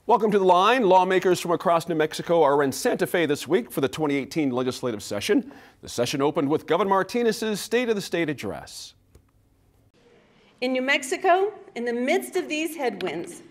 Welcome to the line. Lawmakers from across New Mexico are in Santa Fe this week for the 2018 legislative session. The session opened with Governor Martinez's State of the State address. In New Mexico, in the midst of these headwinds,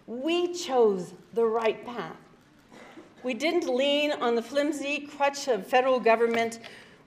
we chose the right path. We didn't lean on the flimsy crutch of federal government.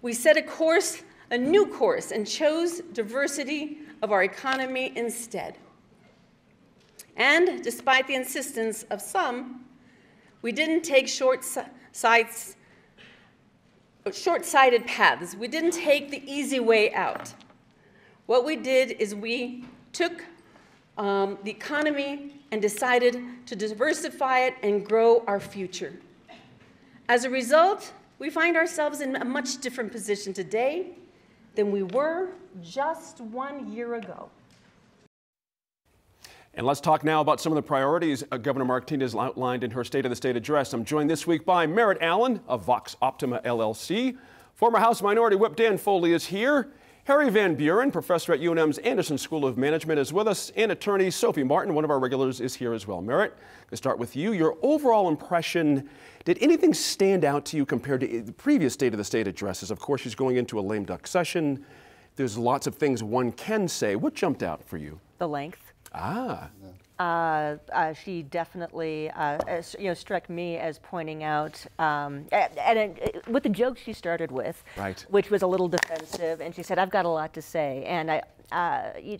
We set a new course, and chose diversity of our economy instead. And despite the insistence of some, we didn't take short-sighted paths. We didn't take the easy way out. What we did is we took the economy and decided to diversify it and grow our future. As a result, we find ourselves in a much different position today than we were just 1 year ago. And let's talk now about some of the priorities Governor Martinez outlined in her State of the State address. I'm joined this week by Merritt Allen of Vox Optima LLC. Former House Minority Whip Dan Foley is here. Harry Van Buren, professor at UNM's Anderson School of Management, is with us, and attorney Sophie Martin, one of our regulars, is here as well. Merritt, let's start with you. Your overall impression, did anything stand out to you compared to the previous State of the State addresses? Of course, she's going into a lame duck session. There's lots of things one can say. What jumped out for you? The length. She definitely, struck me as pointing out, with the joke she started with, right, which was a little defensive, and she said, "I've got a lot to say," and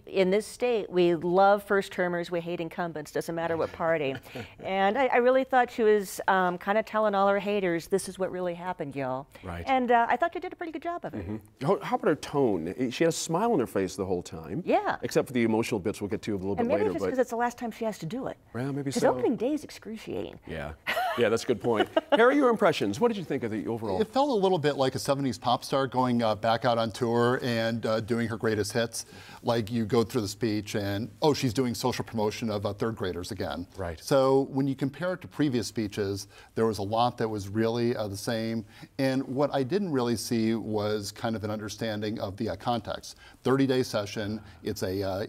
in this state, we love first-termers, we hate incumbents, doesn't matter what party. And I really thought she was kind of telling all her haters, this is what really happened, y'all. Right. And I thought she did a pretty good job of it. Mm-hmm. How about her tone? She had a smile on her face the whole time. Yeah. Except for the emotional bits we'll get to a little bit later. And maybe just because it's the last time she has to do it. Well, maybe so. Because opening day is excruciating. Yeah. Yeah, that's a good point. Harry, your impressions. What did you think of the overall? It felt a little bit like a 70s pop star going back out on tour and doing her greatest hits. Like you go through the speech and, oh, she's doing social promotion of third graders again. Right. So when you compare it to previous speeches, there was a lot that was really the same. And what I didn't really see was kind of an understanding of the context. 30-day session, it's a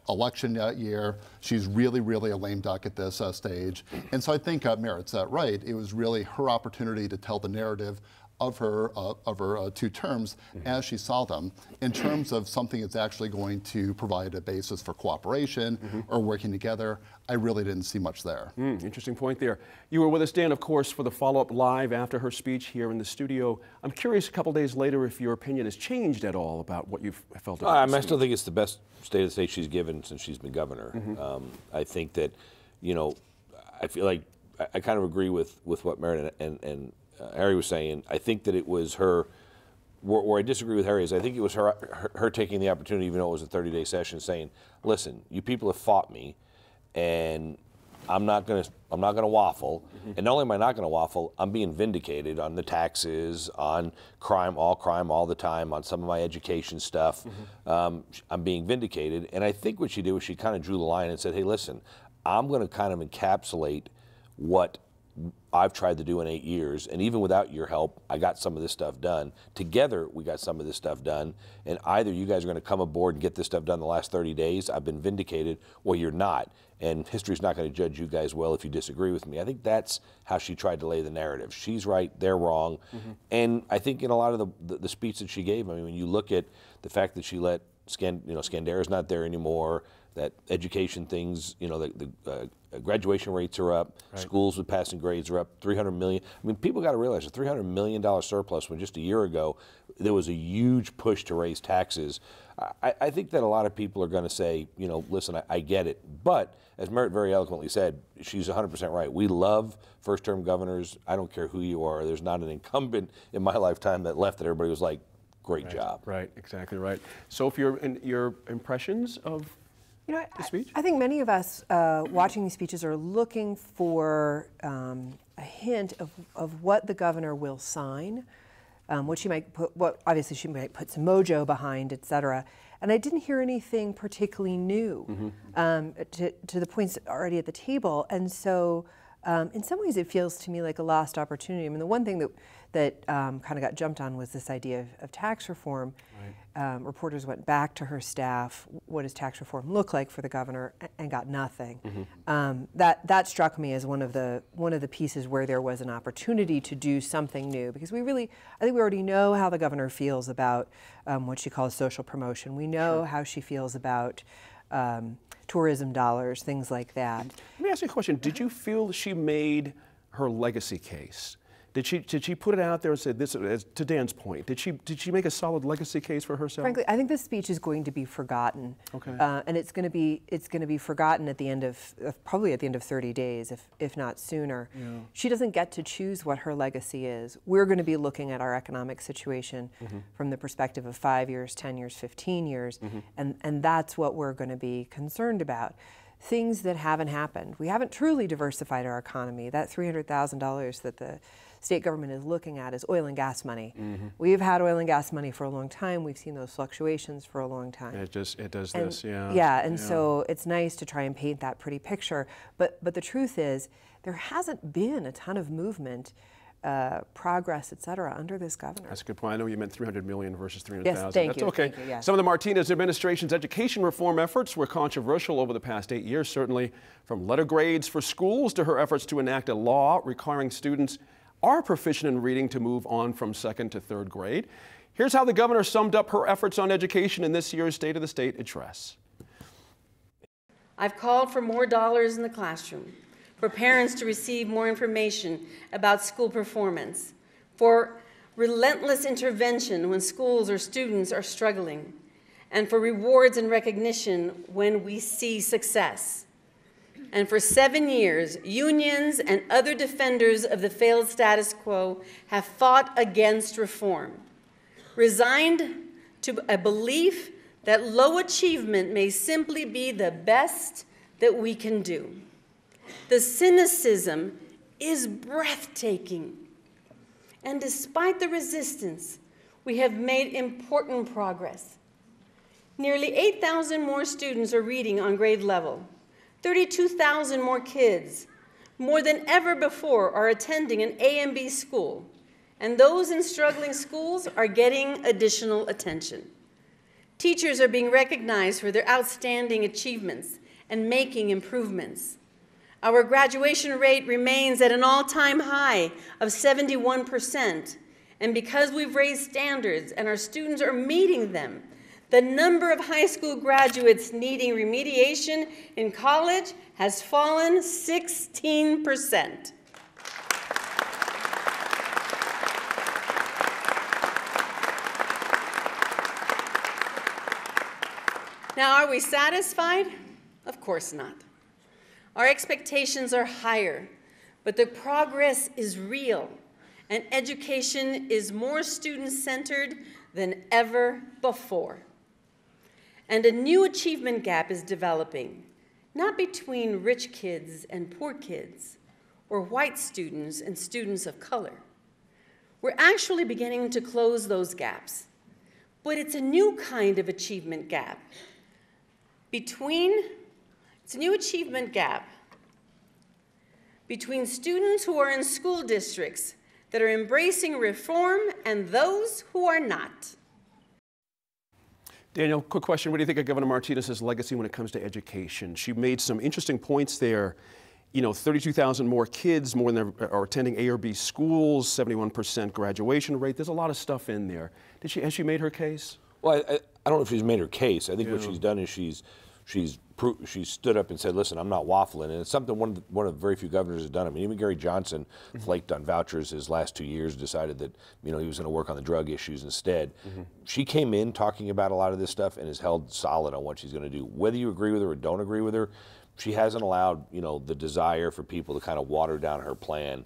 election year. She's really, really a lame duck at this stage. And so I think Merritt's right. It was really her opportunity to tell the narrative of her two terms as she saw them, in terms of something that's actually going to provide a basis for cooperation or working together. I really didn't see much there. Interesting point there. You were with us, Dan, of course, for the follow-up live after her speech here in the studio. I'm curious, a couple days later, if your opinion has changed at all about what you've felt about I still think it's the best State of the State she's given since she's been governor. I think that, I feel like I kind of agree with what Merritt and Harry was saying. I think that it was her, where I disagree with Harry is I think it was her taking the opportunity, even though it was a 30-day session, saying, listen, you people have fought me, and I'm not gonna waffle. And not only am I not gonna waffle, I'm being vindicated on the taxes, on crime all the time, on some of my education stuff. I'm being vindicated. And I think what she did was she kind of drew the line and said, hey, listen, I'm gonna kind of encapsulate what I've tried to do in 8 years, and even without your help, I got some of this stuff done. Together, we got some of this stuff done, and either you guys are going to come aboard and get this stuff done in the last 30 days, I've been vindicated, or you're not, and history's not going to judge you guys well if you disagree with me. I think that's how she tried to lay the narrative. She's right, they're wrong, and I think in a lot of the speech that she gave, I mean, when you look at the fact that she let Scandera's not there anymore, that education things, the graduation rates are up, right, schools with passing grades are up, $300 million. I mean, people got to realize a $300 million surplus when just a year ago there was a huge push to raise taxes. I think that a lot of people are going to say, listen, I get it. But as Merritt very eloquently said, she's 100% right. We love first-term governors. I don't care who you are. There's not an incumbent in my lifetime that left that everybody was like, great job. Right, exactly right. Sophie, your impressions of the speech? I think many of us watching these speeches are looking for a hint of what the governor will sign, what she might put, obviously she might put some mojo behind, et cetera. And I didn't hear anything particularly new to the points already at the table. And so In some ways, it feels to me like a lost opportunity. I mean, the one thing that kind of got jumped on was this idea of tax reform. Right. Reporters went back to her staff, what does tax reform look like for the governor, and got nothing. Mm-hmm. That struck me as one of the pieces where there was an opportunity to do something new, because I think we already know how the governor feels about what she calls social promotion. We know how she feels about tourism dollars, things like that. Let me ask you a question. Did you feel she made her legacy case? Did she put it out there and say this? To Dan's point, did she make a solid legacy case for herself? Frankly, I think this speech is going to be forgotten. Okay. And it's going to be forgotten at the end of probably at the end of 30 days, if not sooner. Yeah. She doesn't get to choose what her legacy is. We're going to be looking at our economic situation from the perspective of 5 years, 10 years, 15 years, and that's what we're going to be concerned about. Things that haven't happened. We haven't truly diversified our economy. That $300,000 that the state government is looking at is oil and gas money. We've had oil and gas money for a long time. We've seen those fluctuations for a long time. It does this, yeah. Yeah, and so it's nice to try and paint that pretty picture. But the truth is, there hasn't been a ton of movement, progress, et cetera, under this governor. That's a good point. I know you meant 300 million versus 300,000. Yes, thank That's you. okay. Thank you, yes. Some of the Martinez administration's education reform efforts were controversial over the past 8 years, certainly from letter grades for schools to her efforts to enact a law requiring students are proficient in reading to move on from 2nd to 3rd grade. Here's how the governor summed up her efforts on education in this year's State of the State address. I've called for more dollars in the classroom, for parents to receive more information about school performance, for relentless intervention when schools or students are struggling, and for rewards and recognition when we see success. And for 7 years, unions and other defenders of the failed status quo have fought against reform, resigned to a belief that low achievement may simply be the best that we can do. The cynicism is breathtaking. And despite the resistance, we have made important progress. Nearly 8,000 more students are reading on grade level. 32,000 more kids, more than ever before, are attending an A and B school, and those in struggling schools are getting additional attention. Teachers are being recognized for their outstanding achievements and making improvements. Our graduation rate remains at an all-time high of 71%, and because we've raised standards and our students are meeting them, the number of high school graduates needing remediation in college has fallen 16%. Now, are we satisfied? Of course not. Our expectations are higher, but the progress is real, and education is more student-centered than ever before. And a new achievement gap is developing, not between rich kids and poor kids, or white students and students of color. We're actually beginning to close those gaps, but it's a new kind of achievement gap. It's a new achievement gap between students who are in school districts that are embracing reform and those who are not. Daniel, quick question. What do you think of Governor Martinez's legacy when it comes to education? She made some interesting points there. You know, 32,000 more kids, more than are attending A or B schools, 71% graduation rate. There's a lot of stuff in there. Has she made her case? Well, I don't know if she's made her case. I think what she's done is she's stood up and said, listen, I'm not waffling. And it's something one of the very few governors has done. I mean, even Gary Johnson flaked on vouchers his last 2 years, decided that, you know, he was going to work on the drug issues instead. She came in talking about a lot of this stuff and has held solid on what she's going to do. Whether you agree with her or don't agree with her, she hasn't allowed, you know, the desire for people to kind of water down her plan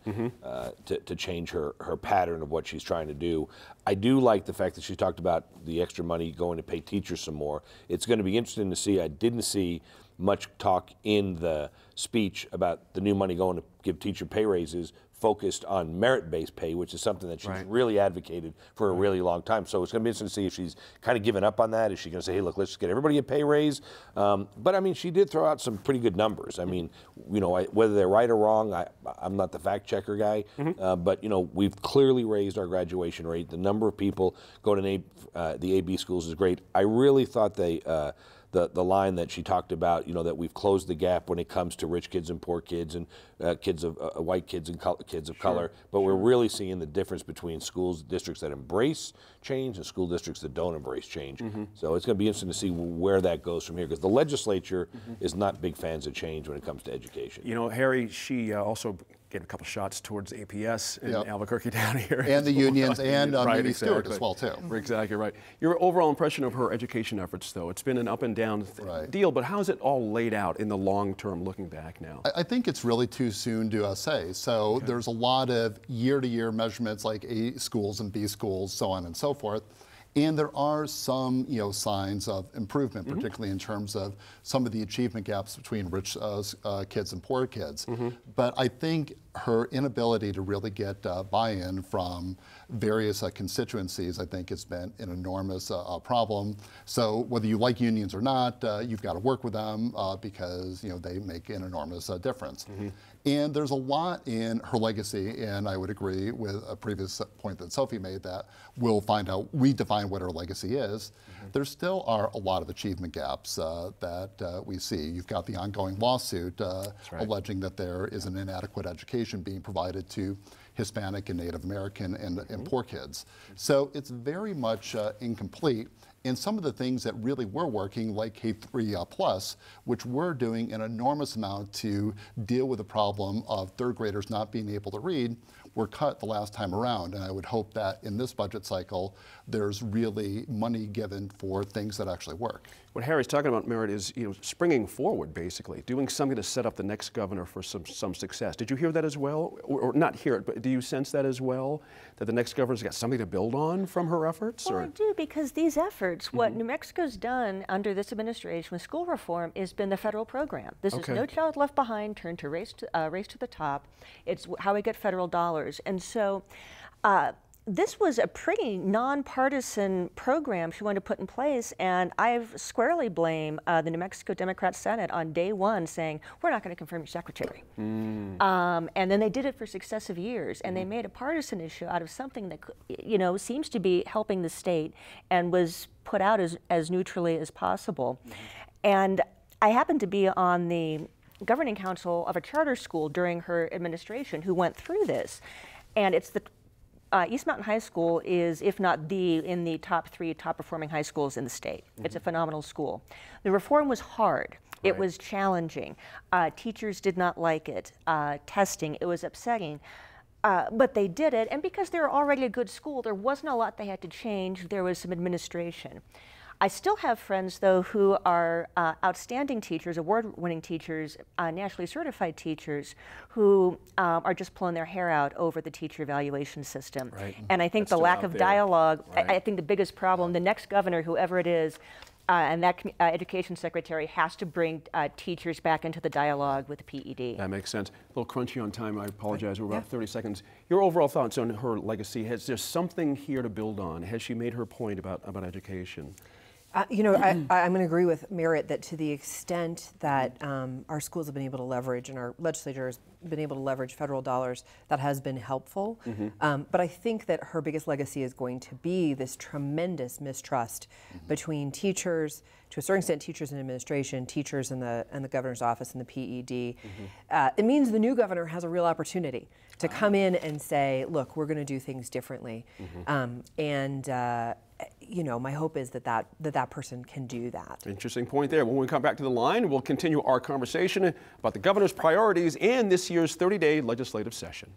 to change her pattern of what she's trying to do. I do like the fact that she talked about the extra money going to pay teachers some more. It's going to be interesting to see. I didn't see much talk in the speech about the new money going to give teacher pay raises focused on merit-based pay, which is something that she's really advocated for a really long time. So it's going to be interesting to see if she's kind of given up on that. Is she going to say, hey, look, let's just get everybody a pay raise? But I mean, she did throw out some pretty good numbers. I mean, you know, whether they're right or wrong, I'm not the fact checker guy, but you know, we've clearly raised our graduation rate. The number of people going to the AB schools is great. I really thought the line that she talked about, you know, that we've closed the gap when it comes to rich kids and poor kids and kids of white kids and kids of color, but we're really seeing the difference between schools, districts that embrace change and school districts that don't embrace change. So it's going to be interesting to see where that goes from here, because the legislature is not big fans of change when it comes to education. You know, Harry, she also gave a couple shots towards APS in Albuquerque down here. And the unions and Mimi exactly. Stewart as well, too. Exactly right. Your overall impression of her education efforts, though, it's been an up and down deal, but how is it all laid out in the long term looking back now? I think it's really too soon to say. So there's a lot of year-to-year measurements like A schools and B schools, so on and so forth. And there are some, you know, signs of improvement, particularly in terms of some of the achievement gaps between rich kids and poor kids. But I think her inability to really get buy-in from various constituencies, I think, has been an enormous problem. So whether you like unions or not, you've got to work with them because, you know, they make an enormous difference. And there's a lot in her legacy, and I would agree with a previous point that Sophie made that we'll find out, redefine what her legacy is. There still are a lot of achievement gaps that we see. You've got the ongoing lawsuit alleging that there is an inadequate education being provided to Hispanic and Native American and poor kids. So it's very much incomplete. And some of the things that really were working, like K3+, which were doing an enormous amount to deal with the problem of third graders not being able to read, were cut the last time around. And I would hope that in this budget cycle, there's really money given for things that actually work. What Harry's talking about, Merritt, is, you know, springing forward, basically, doing something to set up the next governor for some success. Did you hear that as well? Or not hear it, but do you sense that as well? That the next governor's got something to build on from her efforts? Well, I do, because these efforts, what New Mexico's done under this administration with school reform has been the federal program. This is No Child Left Behind, turned to Race to the Top. It's how we get federal dollars. And so this was a pretty nonpartisan program she wanted to put in place, and I've squarely blamed the New Mexico Democrat Senate on day one saying, we're not going to confirm your secretary. And then they did it for successive years, and they made a partisan issue out of something that, you know, seems to be helping the state and was put out as neutrally as possible. And I happened to be on the governing council of a charter school during her administration who went through this, and it's the East Mountain High School is, if not in the top 3 top performing high schools in the state. It's a phenomenal school. The reform was hard. It was challenging. Teachers did not like it. Testing, it was upsetting. But they did it, and because they were already a good school, there wasn't a lot they had to change. There was some administration. I still have friends, though, who are outstanding teachers, award-winning teachers, nationally certified teachers, who are just pulling their hair out over the teacher evaluation system. And I think the lack of dialogue, I think the biggest problem, the next governor, whoever it is, and that education secretary has to bring teachers back into the dialogue with the PED. That makes sense. A little crunchy on time, I apologize. We're about 30 seconds. Your overall thoughts on her legacy? Is there something here to build on? Has she made her point about education? You know, I'm going to agree with Merritt that to the extent that our schools have been able to leverage and our legislature has been able to leverage federal dollars, that has been helpful. But I think that her biggest legacy is going to be this tremendous mistrust between teachers, to a certain extent teachers and administration, teachers in the governor's office and the PED. It means the new governor has a real opportunity to come in and say, look, we're going to do things differently. You know, my hope is that person can do that. Interesting point there. When we come back to the line, we'll continue our conversation about the governor's priorities and this year's 30-day legislative session.